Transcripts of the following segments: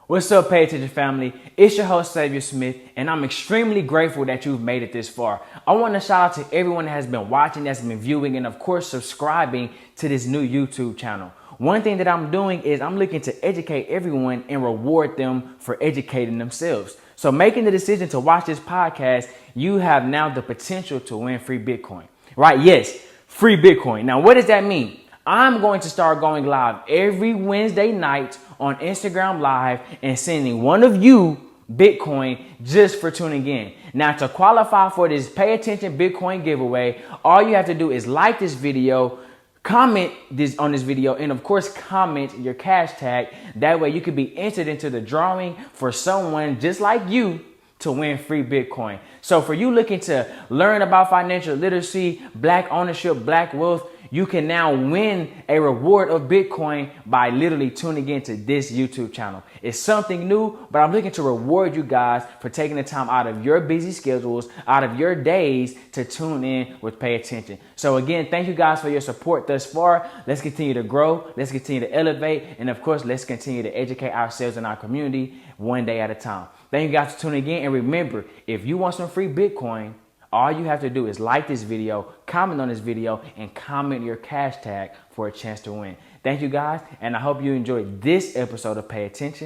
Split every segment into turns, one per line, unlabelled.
What's up, Pay Attention family? It's your host, Savior Smith, and I'm extremely grateful that you've made it this far. I want to shout out to everyone that has been watching, that's been viewing, and of course, subscribing to this new YouTube channel. One thing that I'm doing is I'm looking to educate everyone and reward them for educating themselves. So making the decision to watch this podcast, you have now the potential to win free Bitcoin, right? Yes, free Bitcoin. Now, what does that mean? I'm going to start going live every Wednesday night on Instagram Live and sending one of you Bitcoin just for tuning in. Now, to qualify for this Pay Attention Bitcoin giveaway, all you have to do is like this video, comment on this video, and of course comment your cash tag. That way you could be entered into the drawing for someone just like you to win free Bitcoin. So for you looking to learn about financial literacy, black ownership, black wealth, you can now win a reward of Bitcoin by literally tuning into this YouTube channel. It's something new, but I'm looking to reward you guys for taking the time out of your busy schedules, out of your days to tune in with Pay Attention. So again, thank you guys for your support thus far. Let's continue to grow. Let's continue to elevate. And of course, let's continue to educate ourselves and our community one day at a time. Thank you guys for tuning in. And remember, if you want some free Bitcoin, all you have to do is like this video, comment on this video, and comment your cash tag for a chance to win. Thank you guys, and I hope you enjoyed this episode of Pay Attention.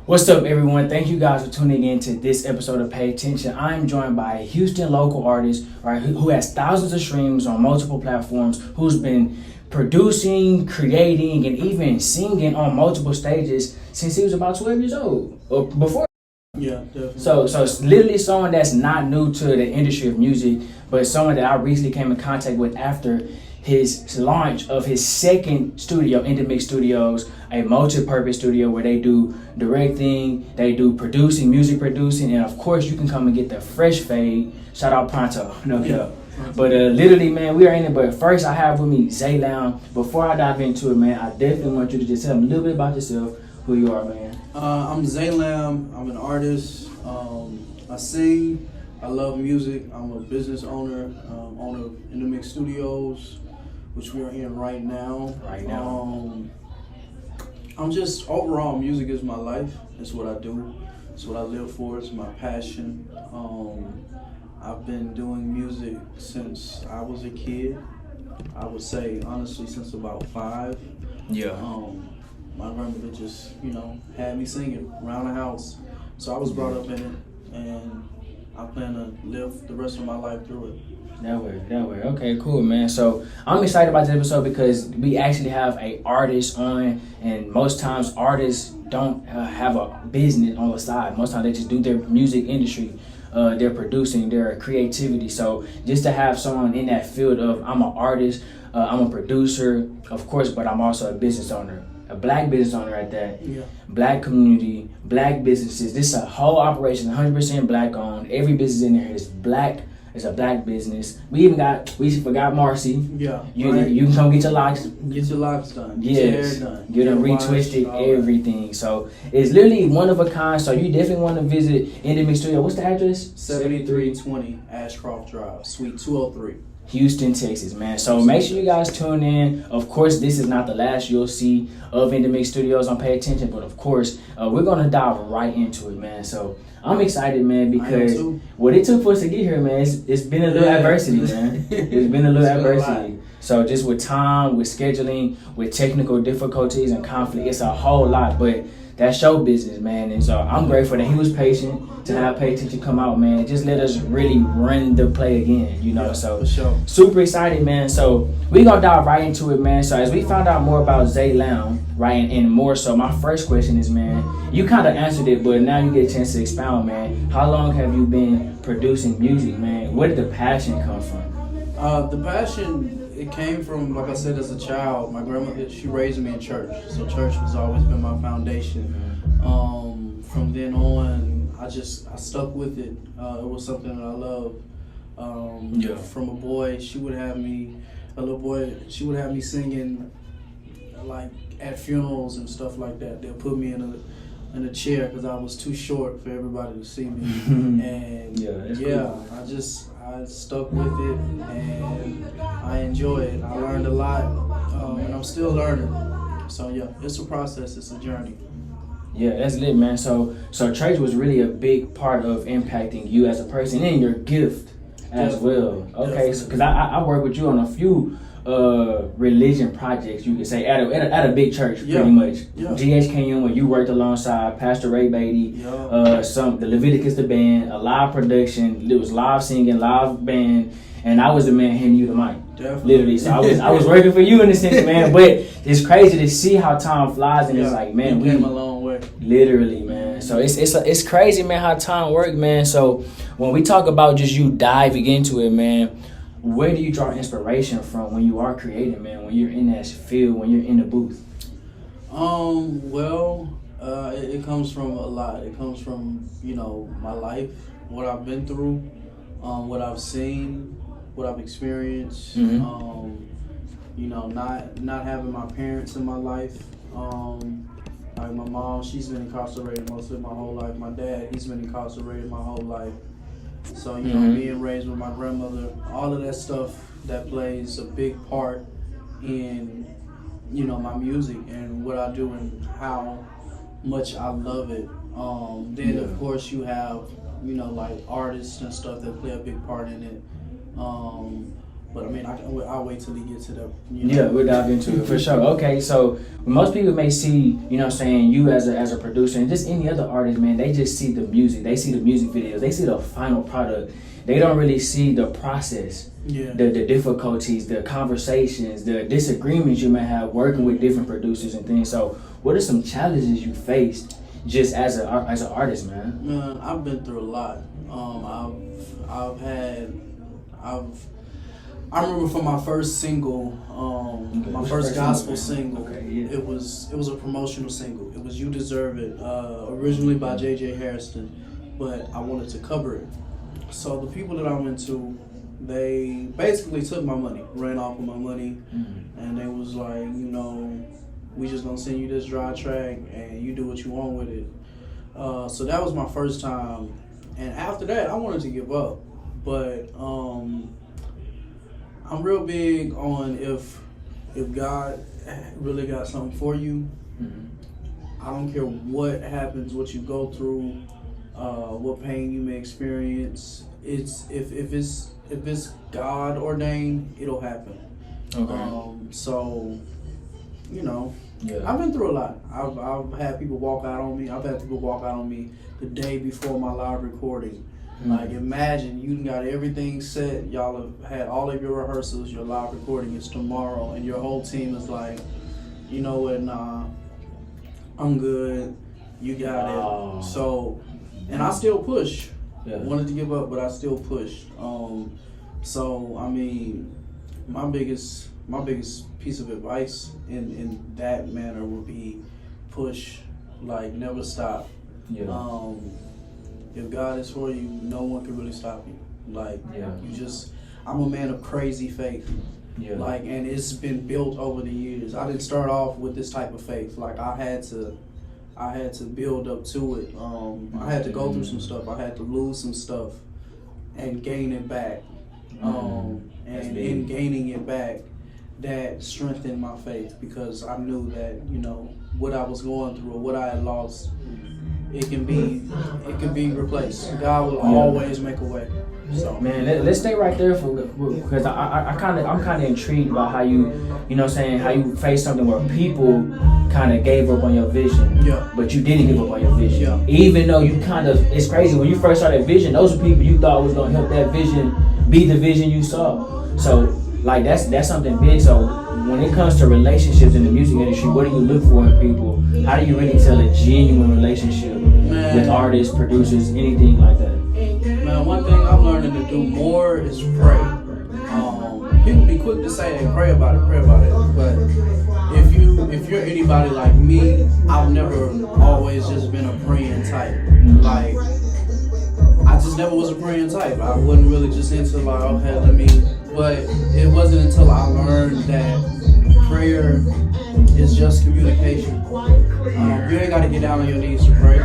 What's up, everyone? Thank you guys for tuning in to this episode of Pay Attention. I'm joined by a Houston local artist, right, who has thousands of streams on multiple platforms, who's been producing, creating, and even singing on multiple stages since he was about 12 years old, or before.
Yeah, definitely.
So it's literally someone that's not new to the industry of music, but someone that I recently came in contact with after his launch of his second studio, Indemix Studios, a multi-purpose studio where they do directing, they do producing, music producing, and of course you can come and get the fresh fade. Shout out Pronto, no joke. But literally, man, we are in it. But first, I have with me Zai Lamb. Before I dive into it, man, I definitely want you to just tell me a little bit about yourself, who you are, man.
I'm Zai Lamb. I'm an artist. I sing. I love music. I'm a business owner, owner of Indemix Studios, which we are in right now. I'm just, overall, music is my life. It's what I do. It's what I live for. It's my passion. I've been doing music since I was a kid. I would say, honestly, since about 5.
Yeah.
My grandmother just, had me singing around the house. So I was brought up in it, and I plan to live the rest of my life through it.
That way. Okay, cool, man. So I'm excited about this episode because we actually have an artist on, and most times artists don't have a business on the side. Most times they just do their music industry. Their producing, their creativity. So just to have someone in that field of, I'm an artist, I'm a producer, of course, but I'm also a business owner, a black business owner at that.
Yeah. Black
community, black businesses. This is a whole operation, 100% black owned. Every business in there is black. It's a black business. We forgot Marcy.
Yeah.
You can come get your locks.
Get your locks done. Get
Yes.
your hair done.
Get them retwisted, everything. So it's literally one of a kind. So you definitely want to visit Indemix Studio. What's the address?
7320 Ashcroft Drive, Suite 203.
Houston, Texas, man. So make sure you guys tune in. Of course, this is not the last you'll see of Indemix Studios on Pay Attention, but of course, we're gonna dive right into it, man. So I'm excited, man, because what it took for us to get here, man, it's been a little adversity, man. It's been a little adversity. So just with time, with scheduling, with technical difficulties and conflict, it's a whole lot, but that's show business, man. And so I'm grateful that he was patient to have Pay Attention come out, man. Just let us really run the play again,
Yeah,
so
for sure.
Super excited, man. So we gonna dive right into it, man. So as we found out more about Zai Lamb, right, and more so, my first question is, man, you kind of answered it, but now you get a chance to expound, man. How long have you been producing music, man? Where did the passion come from?
The passion, it came from, like I said, as a child. My grandmother, she raised me in church, so church has always been my foundation. From then on, I stuck with it. It was something that I loved. From a boy, she would have me singing, like at funerals and stuff like that. They'll put me in a chair because I was too short for everybody to see me. And cool. I stuck with it and I enjoy it. I learned a lot. I'm still learning. So yeah, it's a process. It's a journey.
Yeah, that's lit, man. So church was really a big part of impacting you as a person and your gift as well. Okay, so because I work with you on a few religion projects, you could say, at a big church, pretty much. Yeah. GHKM, when you worked alongside Pastor Ray Beatty, the Leviticus the band, a live production. It was live singing, live band, and I was the man handing you the mic. Definitely. Literally, so I was working for you in a sense, man. But it's crazy to see how time flies, and it's like, man, we
came a long way.
Literally, man. So it's crazy, man, how time works, man. So when we talk about just you diving into it, man, where do you draw inspiration from when you are creating, man? When you're in that field, when you're in the booth?
It comes from a lot. It comes from, my life, what I've been through, what I've seen, what I've experienced. Not having my parents in my life. Like my mom, she's been incarcerated most of my whole life. My dad, he's been incarcerated my whole life. So, being raised with my grandmother, all of that stuff that plays a big part in, my music and what I do and how much I love it. Then, of course, you have, like artists and stuff that play a big part in it. But I mean, I'll wait till we get to that.
Yeah, we'll dive into it for sure. Okay, so most people may see, you as a producer and just any other artist, man, they just see the music. They see the music videos. They see the final product. They don't really see the process, the difficulties, the conversations, the disagreements you may have working with different producers and things. So what are some challenges you faced just as an artist, man?
I've been through a lot. I remember for my first single, my first gospel single. It was a promotional single. It was "You Deserve It," originally by J.J. Harrison, but I wanted to cover it. So the people that I went to, they basically took my money, ran off with my money, and they was like, we just gonna send you this dry track, and you do what you want with it. So that was my first time, and after that, I wanted to give up, but I'm real big on if God really got something for you, I don't care what happens, what you go through, what pain you may experience. It's if it's God ordained, it'll happen. Okay. So, I've been through a lot. I've had people walk out on me. I've had people walk out on me the day before my live recording. Like, imagine you got everything set, y'all have had all of your rehearsals, your live recording is tomorrow, and your whole team is like, you know what, nah, I'm good, you got it. So, and I still push. Wanted to give up, but I still pushed. So, I mean, my biggest piece of advice in that manner would be push, like, never stop. If God is for you, no one can really stop you. Like, I'm a man of crazy faith. Like, and it's been built over the years. I didn't start off with this type of faith. Like, I had to build up to it. I had to go through some stuff. I had to lose some stuff and gain it back. And in gaining it back, that strengthened my faith, because I knew that, what I was going through or what I had lost, it can be replaced. God will always make a way. So,
man, let's stay right there because I'm kind of intrigued by how you how you faced something where people kind of gave up on your vision, but you didn't give up on your vision. Even though it's crazy, when you first started Vision, those were people you thought was gonna help that vision be the vision you saw. So, like, that's something big. So when it comes to relationships in the music industry, what do you look for in people? How do you really tell a genuine relationship with artists, producers, anything like that?
Man, one thing I'm learning to do more is pray. People be quick to say they pray about it, but if you're anybody like me, I've never always just been a praying type. Like, I just never was a praying type. I wasn't really just into like, but it wasn't until I learned that prayer is just communication. You ain't got to get down on your knees to pray.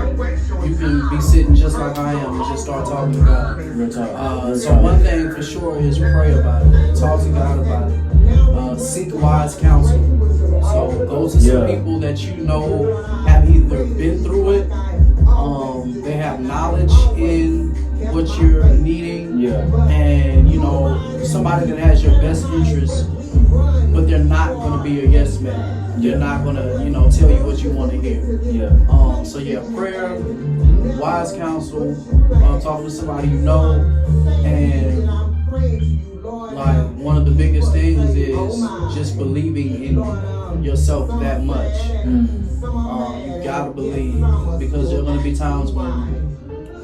You can be sitting just like I am and just start talking to God. So one thing for sure is pray about it. Talk to God about it. Seek wise counsel. So go to some people that you know have either been through it, they have knowledge in what you're needing, and you know, somebody that has your best interest, but they're not going to be a yes man. They're not going to, you know, tell you what you want to hear. So prayer, wise counsel, talking to somebody you know, and like one of the biggest things is just believing in yourself that much. You gotta believe, because there are gonna be times when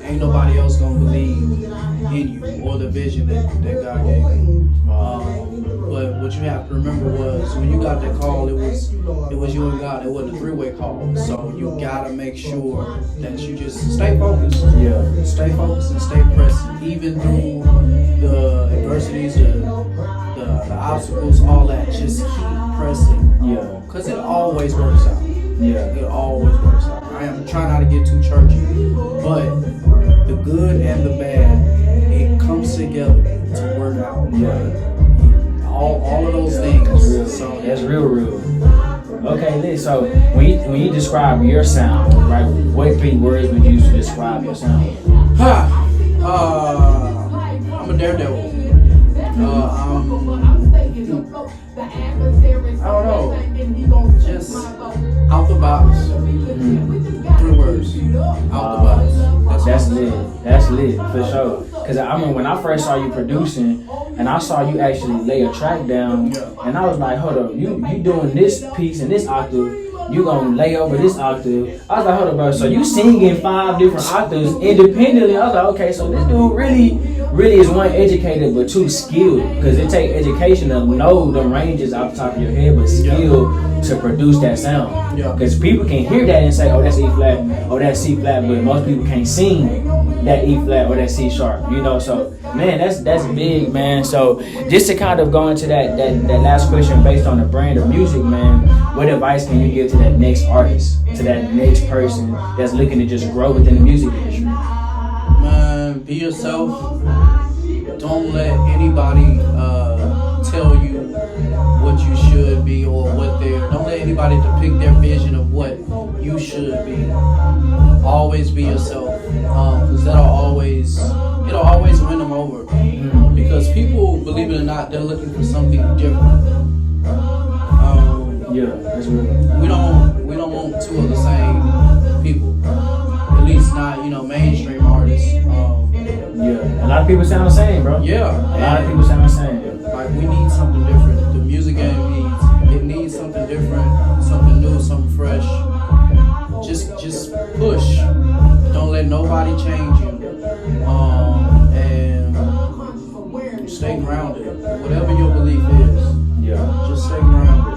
ain't nobody else gonna believe in you or the vision that God gave you. But what you have to remember was when you got that call, it was you and God. It wasn't a three-way call. So you gotta make sure that you just stay focused. Stay focused and stay present, even through the adversities, the obstacles, all that. Just keep pressing. Because it always works out. It always works out. I am trying not to get too churchy, but the good and the bad, it comes together to work out. All of those things.
That's real. Okay, listen. So when you describe your sound, right? What 3 words would you use to describe your sound?
I'm a daredevil. I don't know. Just out the box. 3 words. Out the box.
That's lit for sure. Cause I mean, when I first saw you producing, and I saw you actually lay a track down, and I was like, hold up, you doing this piece in this octave, you gonna lay over this octave. I was like, hold up, bro. So you singing 5 different octaves independently. I was like, okay, so this dude really is 1, educated, but 2, skilled. Because it takes education to know the ranges off the top of your head, but skill to produce that sound. Because people can hear that and say, oh, that's E flat, oh, that's C flat, but most people can't sing that E flat or that C sharp, you know. So man, that's big, man. So just to kind of go into that last question based on the brand of music, man, what advice can you give to that next artist, to that next person that's looking to just grow within the music industry?
Man, be yourself. Don't let anybody tell you what you should be or what don't let anybody depict their vision of what you should be. Always be yourself, because it'll always win them over. Because people, believe it or not, they're looking for something different.
That's real.
We don't want 2 of the same people. At least not, mainstream artists.
A lot of people sound the same, bro. A lot of people sound the same.
Like, we need something different. The music game needs something different, something new, something fresh. Just push. Don't let nobody change you. And stay grounded. Whatever your belief is. Just stay grounded.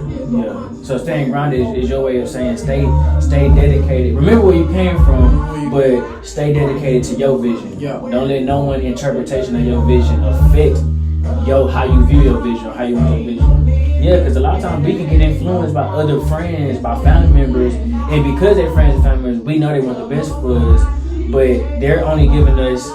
So staying grounded is your way of saying stay dedicated. Remember where you came from, but stay dedicated to your vision. Don't let no one interpretation of your vision affect how you view your vision or how you want your vision. Because a lot of times we can get influenced by other friends, by family members, and because they're friends and family members, we know they want the best for us, but they're only giving us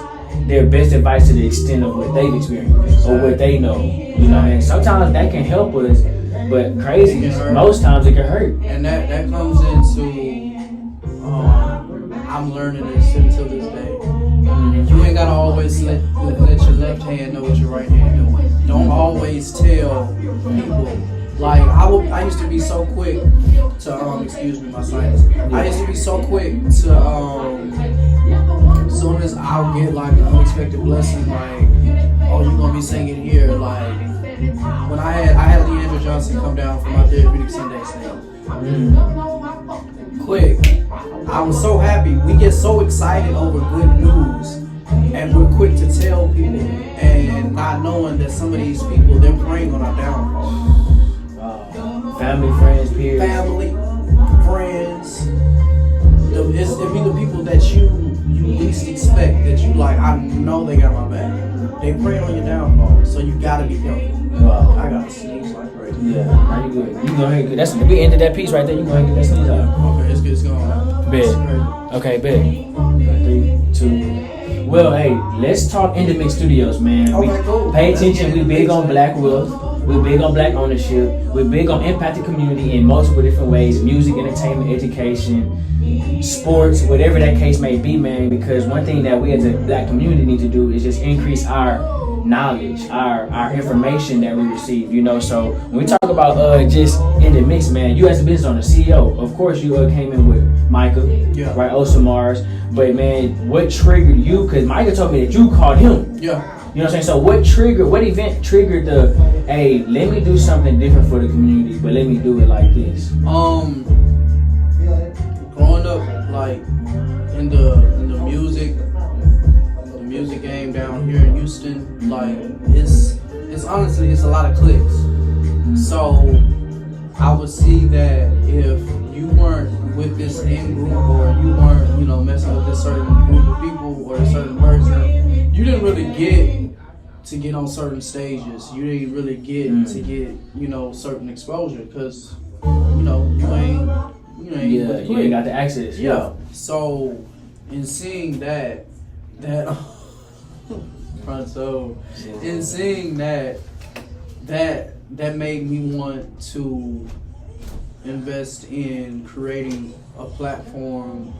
their best advice to the extent of what they've experienced or what they know. And sometimes that can help us, but crazy, most times it can hurt.
And that comes into, I'm learning this until this day. You ain't gotta always let your left hand know what your right hand doing. Don't always tell people. Like, I used to be so quick to excuse me, my sinus. I used to be so quick to as soon as I'll get like an unexpected blessing, like, oh, you're gonna be singing here. Like, when I had Leandra Johnson come down for my Therapeutic Sunday sing. Quick. I was so happy. We get so excited over good news, and we're quick to tell people, and not knowing that some of these people, they're preying on our downfall.
Family, friends, peers.
Family, friends. It'll be the people that you least expect, that you like, I know they got my back. They prey on your downfall, so you gotta be careful. I gotta sneeze like crazy.
Now you good. You go ahead. That's we ended that piece right there. You go ahead and get that sneeze out.
Okay, it's good. It's going.
Bet. Okay, bet. 3, 2. Well, hey, let's talk Endemic Studios, man.
Okay, cool.
Pay attention. We big on Black Wealth. We're big on black ownership. We're big on impacting community in multiple different ways: music, entertainment, education, sports, whatever that case may be, man. Because one thing that we as a black community need to do is just increase our knowledge, our information that we receive, you know. So when we talk about just in the mix, man, you as a business owner, CEO, of course you came in with Micah, right, Osamars, but man, what triggered you? Because Micah told me that you called him. You know what I'm saying? So what event triggered the, hey, let me do something different for the community, but let me do it like this?
Growing up, like, in the music game down here in Houston, like, it's honestly, it's a lot of clicks. So I would see that if you weren't with this in group, or you weren't, you know, messing with this certain group of people or a certain person, you didn't really get to get on certain stages. You didn't really get to get, you know, certain exposure, because, you know, you ain't
got the access.
So in seeing that in seeing that made me want to invest in creating a platform,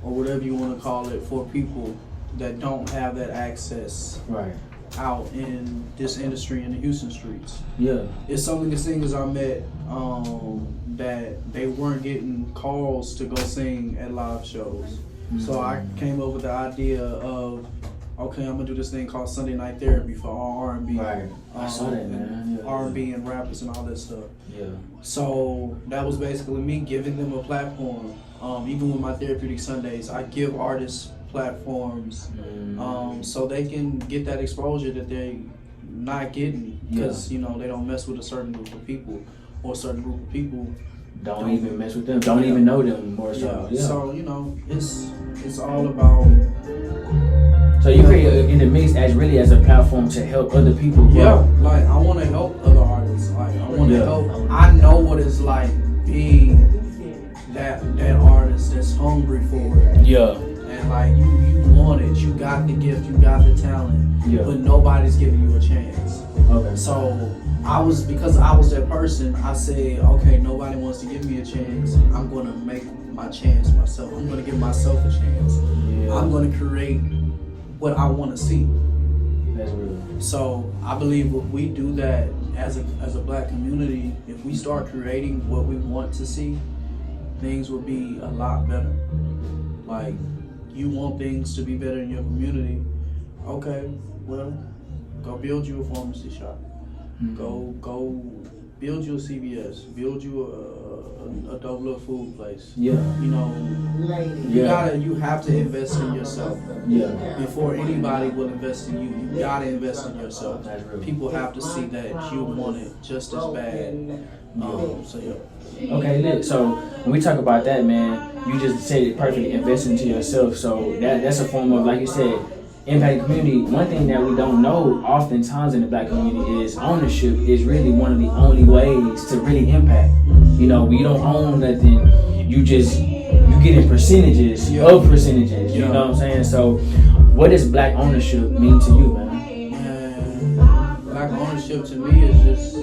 or whatever you want to call it, for people that don't have that access out in this industry in the Houston streets. It's some of the singers I met that they weren't getting calls to go sing at live shows. So I came up with the idea of, okay, I'm gonna do this thing called Sunday Night Therapy for all R&B.
I saw that, man.
R&B and rappers and all that stuff. So that was basically me giving them a platform. Even with my Therapeutic Sundays, I give artists platforms so they can get that exposure that they not getting, because, you know, they don't mess with a certain group of people, or a certain group of people
don't even mess with them, don't even know them more.
So you know, it's all about.
So you create in the mix as really as a platform to help other people grow.
Like, I want to help other artists. Like, I want to help. I know what it's like being that artist that's hungry for it. And like, you want it. You got the gift. You got the talent. But nobody's giving you a chance. So because I was that person, I said, okay, nobody wants to give me a chance. I'm gonna make my chance myself. I'm gonna give myself a chance. I'm gonna create what I want to see.
That's real.
So I believe if we do that as a black community, if we start creating what we want to see, things will be a lot better. Like, you want things to be better in your community, okay, well, go build you a pharmacy shop. Go build you a CVS, build you a dope little food place. You know, you have to invest in yourself. Before anybody will invest in you, you gotta invest in yourself. People have to see that you want it just as bad. Okay,
lit. So when we talk about that, man, you just said it perfectly, invest into yourself. So that's a form of, like you said, impact community. One thing that we don't know oftentimes in the black community is ownership is really one of the only ways to really impact. You know, we don't own nothing. You get in percentages of percentages. You know what I'm saying? So what does black ownership mean to you, man?
Black ownership to me is just,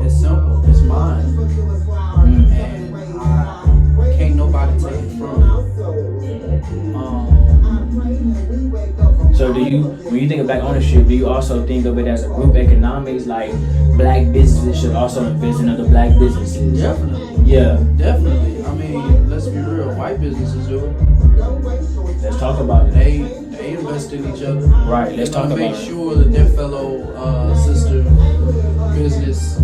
it's simple. It's mine. And can't nobody take it from me.
So when you think of black ownership, do you also think of it as a group economics, like black businesses should also invest in other black businesses?
Definitely. I mean, let's be real, white businesses do it.
Let's talk about it.
They invest in each other.
Right, let's talk about it.
Make sure that their fellow sister business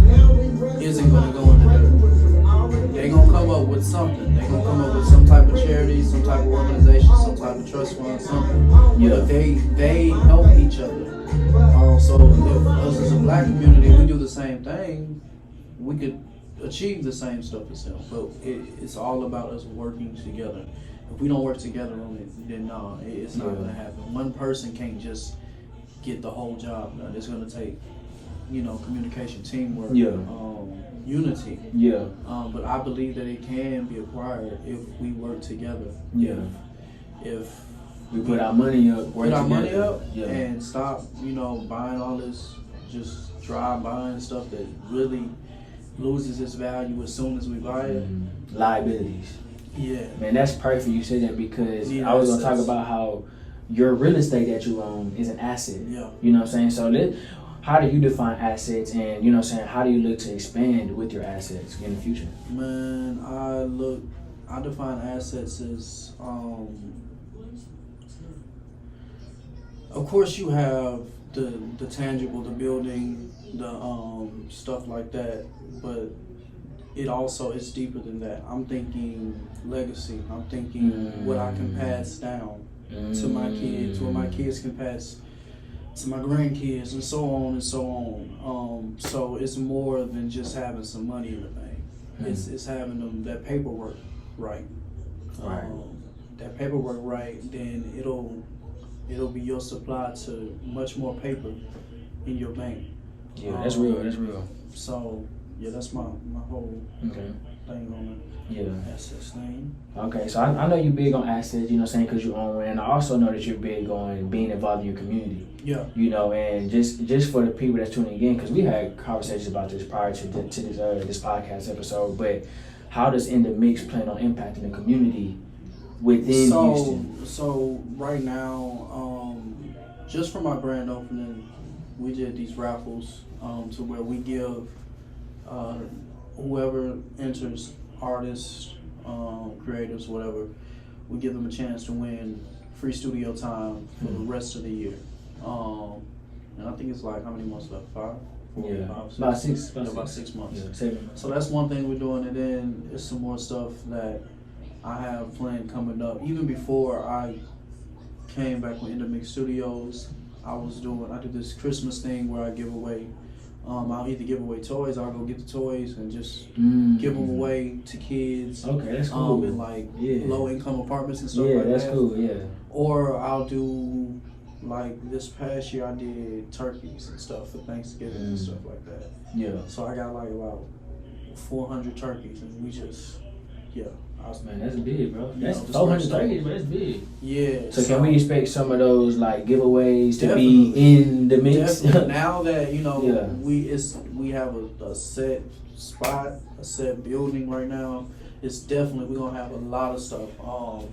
isn't going to go in the dirt. They're going to come up with something. They're going to come up with some type of charity, some type of organization, some type of trust fund, something. But they help each other. So if us as a black community, we do the same thing, we could achieve the same stuff as them. But it's all about us working together. If we don't work together on it, then no, it's not going to happen. One person can't just get the whole job done. It's going to take, communication, teamwork, unity. But I believe that it can be acquired if we work together. If
we put our money up,
and stop, buying all this just drive buying stuff that really loses its value as soon as we buy it.
Liabilities.
Yeah.
Man, that's perfect you said that, because
Yeah,
I was going to
assets.
talk about how your real estate that you own is an asset.
Yeah.
You know what I'm saying? So how do you define assets, and you know what I'm saying, how do you look to expand with your assets in the future?
Man, I define assets as, of course you have the tangible, the building, the stuff like that, but it also is deeper than that. I'm thinking legacy. I'm thinking what I can pass down to my kids, what my kids can pass to my grandkids, and so on and so on. So it's more than just having some money in the bank. It's having that paperwork right. That paperwork right, then it'll be your supply to much more paper in your bank.
Yeah, that's real. That's real.
So yeah, that's my whole thing on the assets thing.
Okay, so I know you're big on assets, you know what I'm saying, because you own one, and I also know that you're big on being involved in your community.
Yeah.
You know, and just for the people that's tuning in, because we had conversations about this prior to this podcast episode, but how does In the Mix plan on impacting the community within Houston?
So right now, just for my grand opening, we did these raffles to where we give whoever enters, artists, creators, whatever, we give them a chance to win free studio time for the rest of the year. And I think it's like, how many months left? 5? 4,
Yeah,
5, 6?
about
6 months.
Yeah, 7 months.
So that's one thing we're doing, and then there's some more stuff that I have planned coming up. Even before I came back with In the Mix Studios, I do this Christmas thing where I give away, I'll either give away toys, I'll go get the toys and just give them away to kids.
Okay, that's cool.
In like low income apartments and stuff like that.
Yeah, that's cool, yeah.
Or I'll do, like this past year I did turkeys and stuff for Thanksgiving and stuff like that.
Yeah.
So I got like about 400 turkeys, and we just,
Man, that's big, bro. That's
400
turkeys, but that's big.
Yeah.
So can we expect some of those like giveaways to be in the mix?
Definitely. Now that we have a set spot, a set building right now, it's definitely, we're gonna have a lot of stuff.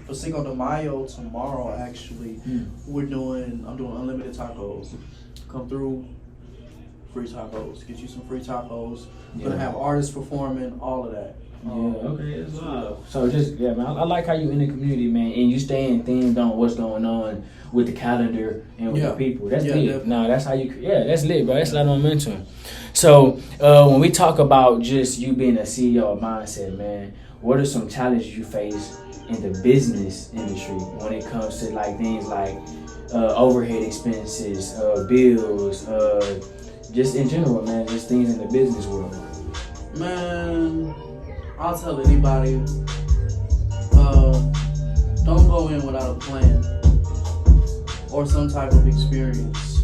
For Cinco de Mayo tomorrow, actually, I'm doing unlimited tacos. Come through, free tacos. Get you some free tacos. We're gonna have artists performing, all of that.
Okay, that's wild. So man, I like how you in the community, man, and you staying themed on what's going on with the calendar and with the people. That's lit.
Definitely.
No, that's how you. Yeah, that's lit, bro. That's a lot of momentum. So when we talk about just you being a CEO mindset, man, what are some challenges you face in the business industry when it comes to like things like overhead expenses, bills, just in general, man, just things in the business world?
Man, I'll tell anybody, don't go in without a plan or some type of experience.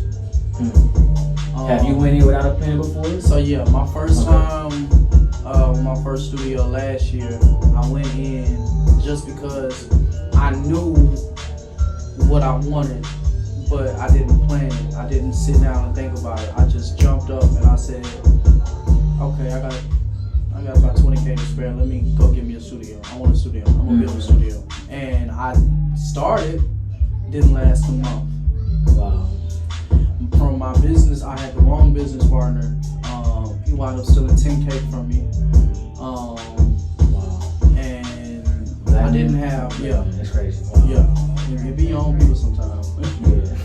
Have you went in without a plan before?
So yeah, my first time, my first studio last year, I went in just because I knew what I wanted, but I didn't plan it. I didn't sit down and think about it. I just jumped up and I said, okay, I got about 20K to spare. Let me go get me a studio. I want a studio. I'm gonna build a studio. And I started, didn't last a month.
Wow.
From my business, I had the wrong business partner. He wound up stealing 10K from me.
Wow.
And I didn't have,
That's crazy. Wow.
Yeah. It be your own people sometimes.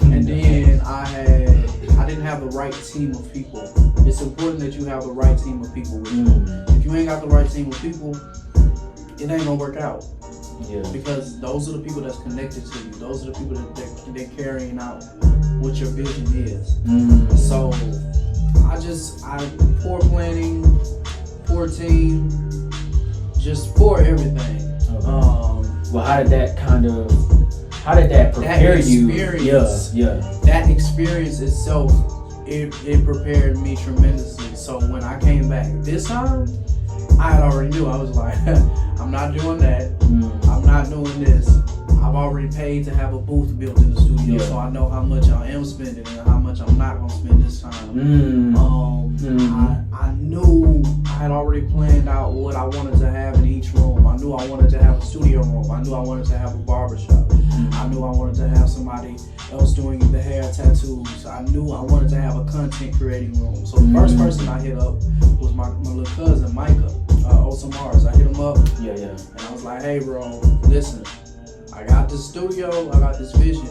And then I didn't have the right team of people. It's important that you have the right team of people with you. If you ain't got the right team of people, it ain't gonna work out.
Yeah.
Because those are the people that's connected to you. Those are the people that they're carrying out what your vision is. So I poor planning, poor team, just poor everything.
Okay. Well, how did that prepare you?
That experience itself, it prepared me tremendously. So when I came back this time, I had already knew. I was like, I'm not doing that. I'm not doing this. I've already paid to have a booth built in the studio,
Yeah.
so I know how much I am spending and how much I'm not gonna spend this time. I knew I had already planned out what I wanted to have in each room. I knew I wanted to have a studio room. I knew I wanted to have a barbershop. I knew I wanted to have somebody else doing the hair tattoos. I knew I wanted to have a content creating room. So the first person I hit up was my little cousin Micah, Mars. I hit him up.
Yeah.
And I was like, hey bro, listen, I got this studio, I got this vision,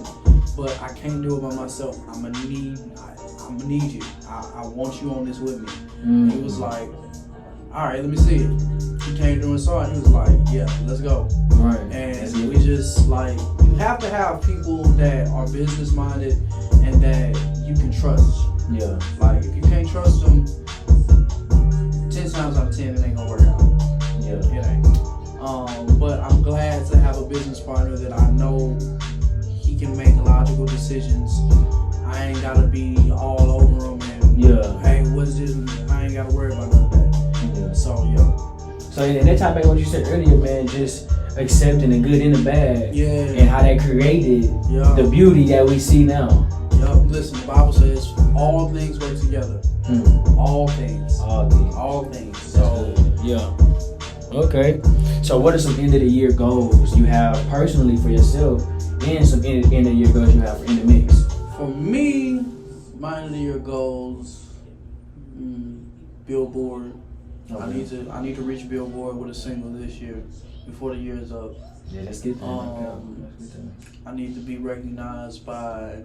but I can't do it by myself. I'm gonna need you. I want you on this with me. And he was like, all right, let me see it. He came through and saw it. He was like, yeah, let's go.
Right.
And we just like, you have to have people that are business minded and that you can trust.
Yeah.
Like if you can't trust them, 10 times out of 10 it ain't gonna work out.
Yeah.
It ain't. But I'm glad to have a business partner that I know he can make logical decisions. I ain't gotta be all over him and hey, what's this? I ain't gotta worry about none of that.
Yeah.
So
and that ties back to what you said earlier, man, just accepting the good and the bad.
Yeah.
And how that created the beauty that we see now.
Yup. Listen, the Bible says all things work together. All things. All things. So
yeah. Okay. So what are some end of the year goals you have personally for yourself and some end of the year goals you have for In the Mix?
For me, my end of the year goals, Billboard.
Okay.
I need to reach Billboard with a single this year before the year is up.
Yeah, let's get that.
I need to be recognized by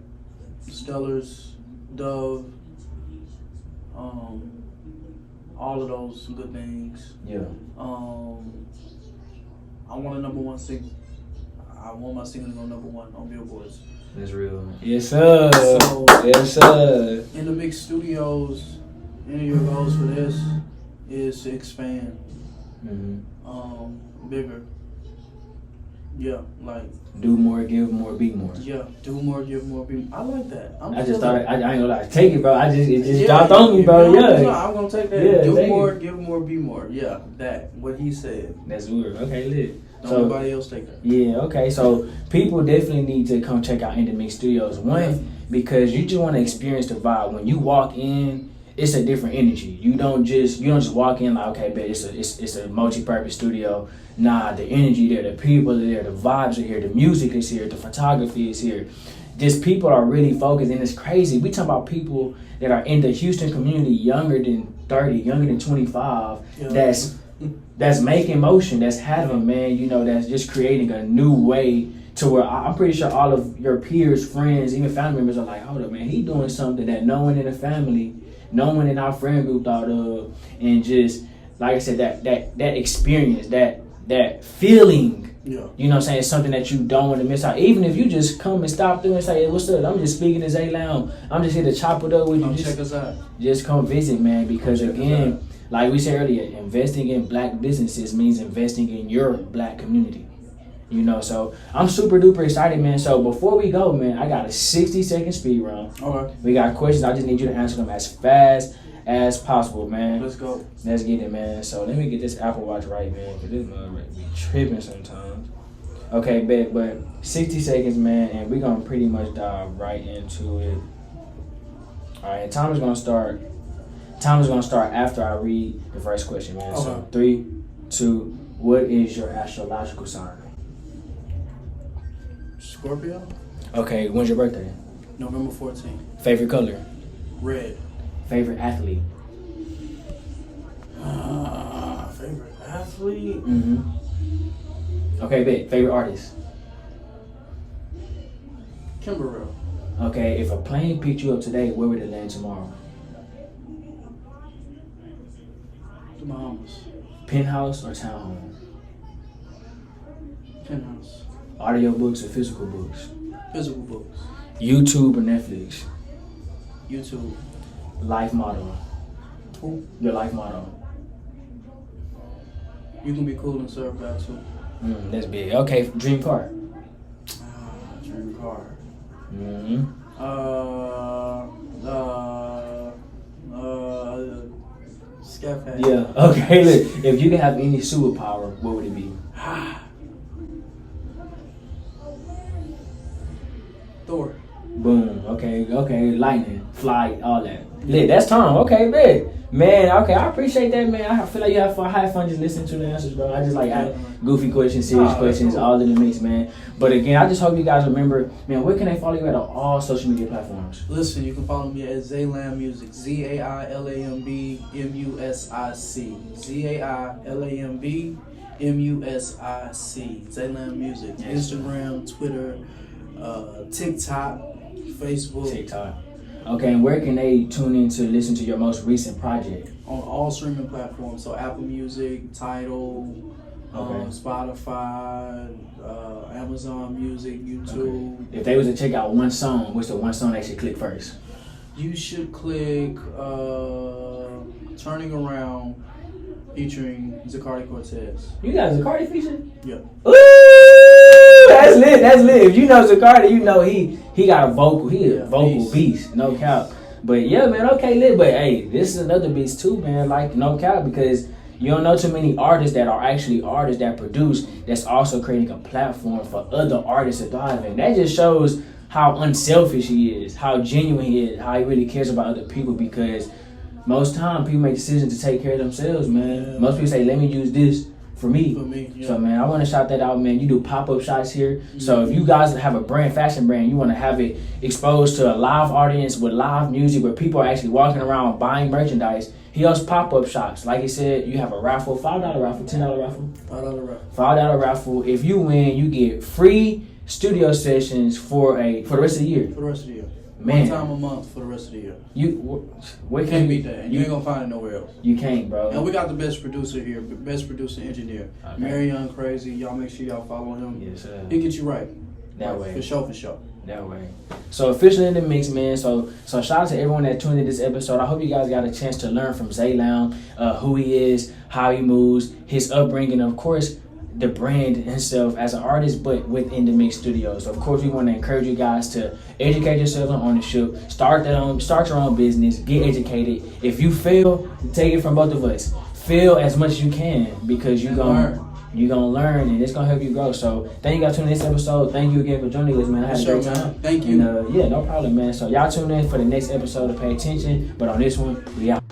Stellars, Dove, all of those good things.
Yeah.
I want a number one single. I want my single to go number one on Billboards.
That's real. Yes, sir.
So,
yes, sir.
In the Mix Studios, any of your goals for this is to expand. Bigger. Yeah, like
do more, give more, be more.
Yeah, do more, give more, be more. I like that.
I just thought I ain't gonna lie, take it, bro. It just dropped on me, bro.
I'm gonna take that.
Yeah,
do more, give more, be more. Yeah, that what he said.
That's weird. Okay, lit.
Don't nobody else take that.
Yeah, okay. So people definitely need to come check out In the Mix Studios. One, because you just want to experience the vibe. When you walk in, it's a different energy. You don't just walk in like, okay, but it's a multi-purpose studio. Nah, the energy there, the people are there, the vibes are here, the music is here, the photography is here. Just people are really focused, and it's crazy. We talk about people that are in the Houston community younger than 30, younger than 25. Yeah. That's making motion, that's having, man, that's just creating a new way to where I'm pretty sure all of your peers, friends, even family members are like, hold up, man, he doing something that no one in the family, no one in our friend group thought of. And just, like I said, that experience, that feeling, you know what I'm saying, it's something that you don't want to miss out. Even if you just come and stop through and say, hey, what's up? I'm just speaking to Zai Lamb. I'm just here to chop it up with you.
Come check us out.
Just come visit, man, because again, like we said earlier, investing in black businesses means investing in your black community. So I'm super duper excited, man. So before we go, man, I got a 60-second speed round.
Okay.
We got questions. I just need you to answer them as fast as possible, man.
Let's go.
Let's get it, man. So let me get this Apple Watch right, man, because this mother be tripping sometimes. Okay, bet, but 60 seconds, man, and we're going to pretty much dive right into it. All right, time is going to start. Time is going to start after I read the first question, man. Okay. So 3, 2, what is your astrological sign?
Scorpio.
Okay, when's your birthday?
November 14th.
Favorite color?
Red.
Favorite athlete?
Favorite athlete?
Okay, bet. Favorite artist?
Kimberell.
Okay, if a plane picked you up today, where would it land tomorrow?
The Bahamas.
Penthouse or townhome?
Penthouse.
Audio books or physical books?
Physical books.
YouTube or Netflix?
YouTube.
Life motto?
Who?
Your life motto?
You can be cool and serve God too.
That's big. Okay, dream car?
Dream car. Scafe.
Yeah. Okay. Look, if you could have any superpower, what would it be?
Thor.
Boom. Okay. Lightning, fly, all that. Lit. That's Tom. Okay, big. Man, okay, I appreciate that, man. I feel like you have fun. I had fun just listening to the answers, bro. I just like goofy questions, serious questions,
cool.
all in the mix, man. But again, I just hope you guys remember, man, where can they follow you at on all social media platforms?
Listen, you can follow me at Zai Lamb Music. ZAILAMB MUSIC. ZAILAMB MUSIC. Zai Lamb Music.
Yes.
Instagram, Twitter, TikTok, Facebook.
TikTok. Okay, and where can they tune in to listen to your most recent project?
On all streaming platforms, so Apple Music, Tidal, Spotify, Amazon Music, YouTube.
Okay. If they was to check out one song, what's the one song they should click first?
You should click Turning Around featuring Zacardi Cortez.
You got a Zacardi feature?
Yeah.
Ooh, that's lit. If you know Zacardi, you know he got a vocal. He a vocal beast, no cap. But yeah, man, okay, lit. But hey, this is another beast too, man. Like no cap, because you don't know too many artists that are actually artists that produce. That's also creating a platform for other artists to thrive, and that just shows how unselfish he is, how genuine he is, how he really cares about other people. Because most time people make decisions to take care of themselves, man.
Yeah.
Most people say, "Let me use this for me."
Yeah.
So man, I want to shout that out, man. You do pop-up shots here. Mm-hmm. So if you guys have a fashion brand, you want to have it exposed to a live audience with live music where people are actually walking around buying merchandise, he hosts pop-up shops. Like he said, you have a raffle, $5 raffle, $10 raffle.
$5 raffle.
$5 raffle. If you win, you get free studio sessions for the rest of the year.
For the rest of the year.
Man.
1 time a month for the rest of the year.
Where
Can't beat that. And you ain't gonna find it nowhere else.
You can't, bro.
And we got the best producer here, best producer engineer.
Okay.
Marion Crazy. Y'all make sure y'all follow him.
Yes, sir.
He'll get you right.
That way.
For sure.
That way. So officially in the mix, man. So shout out to everyone that tuned in this episode. I hope you guys got a chance to learn from Zai Lamb, who he is, how he moves, his upbringing, of course, the brand himself as an artist, but within the Mix Studios. So of course, we want to encourage you guys to educate yourselves on ownership, start your own business, get educated. If you fail, take it from both of us. Fail as much as you can, because you're gonna learn, and it's gonna help you grow. So thank you guys for tuning in this episode. Thank you again for joining us, man. I had a great time.
Thank you.
And, yeah, no problem, man. So y'all tune in for the next episode to pay attention. But on this one, we out.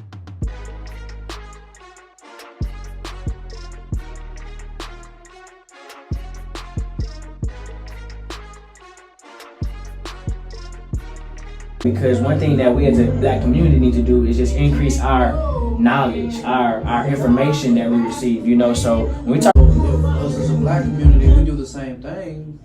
Because one thing that we as a black community need to do is just increase our knowledge, our information that we receive, you know. So when we talk,
If us as a black community, we do the same thing,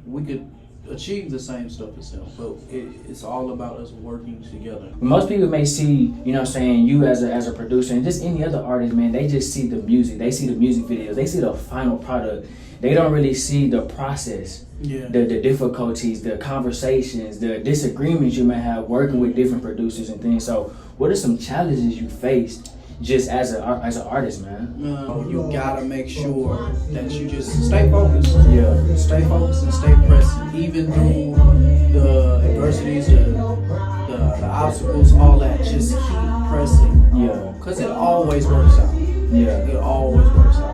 we could achieve the same stuff as them. But it's all about us working together.
most people may see, you know what I'm saying, you as a producer and just any other artist, man, they just see the music, they see the music videos, they see the final product. They don't really see the process.
Yeah.
The difficulties, the conversations, the disagreements you may have working with different producers and things. So what are some challenges you faced just as an artist, man?
You gotta make sure that you just stay focused.
Yeah.
Stay focused and stay present, even through the adversities, the obstacles, all that. Just keep pressing.
Yeah.
Cause it always works out.
Yeah.
It always works out.